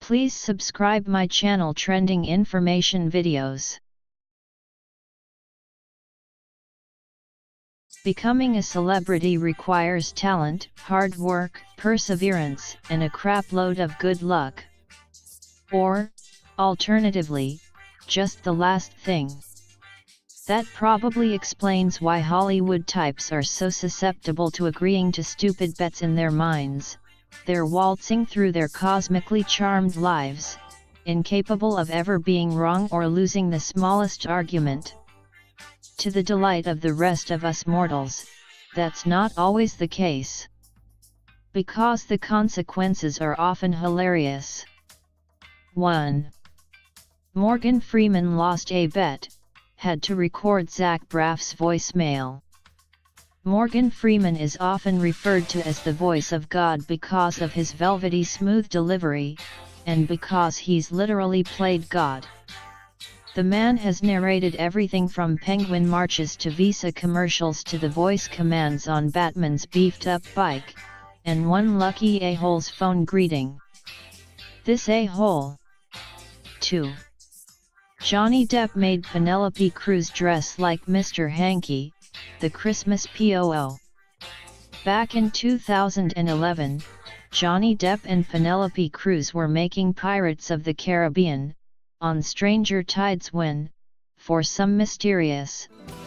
Please subscribe my channel Trending Information Videos. Becoming a celebrity requires talent, hard work, perseverance, and a crapload of good luck. Or, alternatively, just the last thing. That probably explains why Hollywood types are so susceptible to agreeing to stupid bets in their minds. They're waltzing through their cosmically charmed lives, incapable of ever being wrong or losing the smallest argument. To the delight of the rest of us mortals, that's not always the case. Because the consequences are often hilarious. 1. Morgan Freeman lost a bet, had to record Zach Braff's voicemail. Morgan Freeman is often referred to as the voice of God because of his velvety smooth delivery, and because he's literally played God. The man has narrated everything from penguin marches to Visa commercials to the voice commands on Batman's beefed-up bike, and one lucky a-hole's phone greeting. This a-hole. 2. Johnny Depp made Penelope Cruz dress like Mr. Hanky, the Christmas POO. Back in 2011, Johnny Depp and Penelope Cruz were making Pirates of the Caribbean on Stranger Tides when, for some mysterious,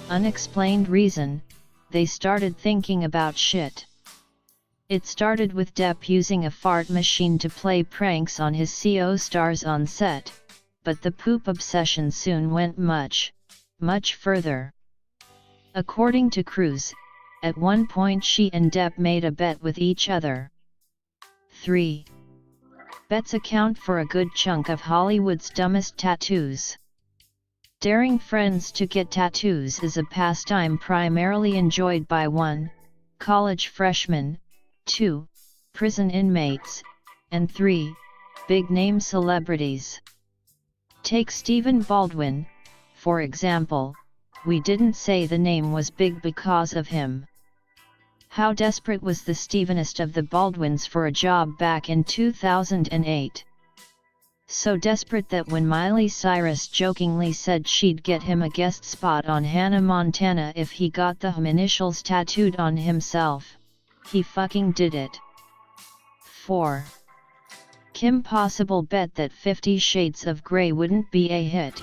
unexplained reason, they started thinking about shit. It started with Depp using a fart machine to play pranks on his co-stars on set, but the poop obsession soon went much, much further. According to Cruz, at one point she and Depp made a bet with each other. 3. Bets account for a good chunk of Hollywood's dumbest tattoos. Daring friends to get tattoos is a pastime primarily enjoyed by 1. College freshmen, 2. Prison inmates, and 3. Big-name celebrities. Take Stephen Baldwin, for example. We didn't say the name was big because of him. How desperate was the Stephenest of the Baldwins for a job back in 2008? So desperate that when Miley Cyrus jokingly said she'd get him a guest spot on Hannah Montana if he got the HM initials tattooed on himself, he fucking did it. 4. Kim Possible bet that 50 Shades of Grey wouldn't be a hit,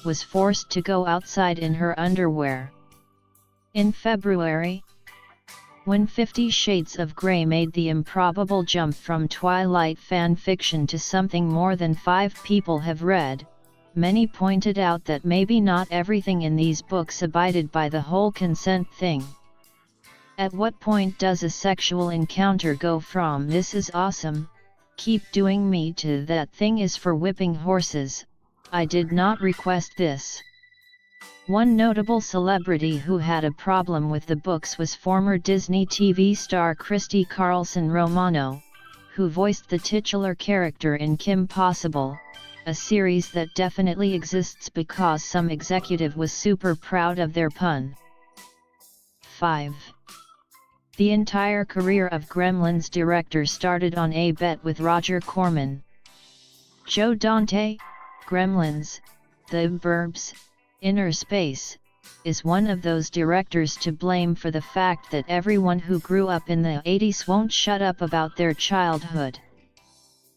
was forced to go outside in her underwear. In February, when 50 Shades of Grey made the improbable jump from Twilight fan fiction to something more than 5 people have read, many pointed out that maybe not everything in these books abided by the whole consent thing. At what point does a sexual encounter go from "this is awesome, keep doing me" to "that thing is for whipping horses, I did not request this"? One notable celebrity who had a problem with the books was former Disney TV star Christy Carlson Romano, who voiced the titular character in Kim Possible, a series that definitely exists because some executive was super proud of their pun. 5. The entire career of Gremlins director started on a bet with Roger Corman. Joe Dante, Gremlins, The Burbs, Inner Space, is one of those directors to blame for the fact that everyone who grew up in the 80s won't shut up about their childhood.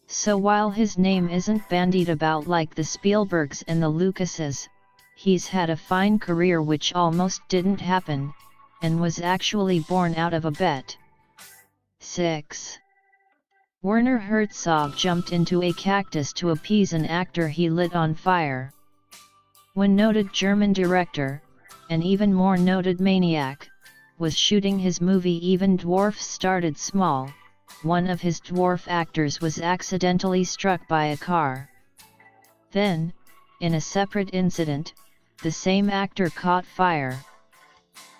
So while his name isn't bandied about like the Spielbergs and the Lucases, he's had a fine career which almost didn't happen, and was actually born out of a bet. 6. Werner Herzog jumped into a cactus to appease an actor he lit on fire. When noted German director, and even more noted maniac, was shooting his movie Even Dwarfs Started Small, one of his dwarf actors was accidentally struck by a car. Then, in a separate incident, the same actor caught fire.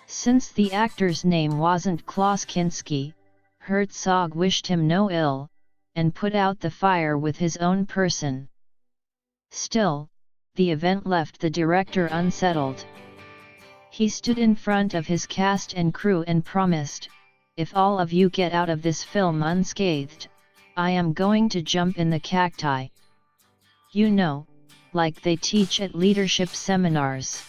Since the actor's name wasn't Klaus Kinski, Herzog wished him no ill, and put out the fire with his own person. Still, the event left the director unsettled. He stood in front of his cast and crew and promised, "If all of you get out of this film unscathed, I am going to jump in the cacti." You know, like they teach at leadership seminars.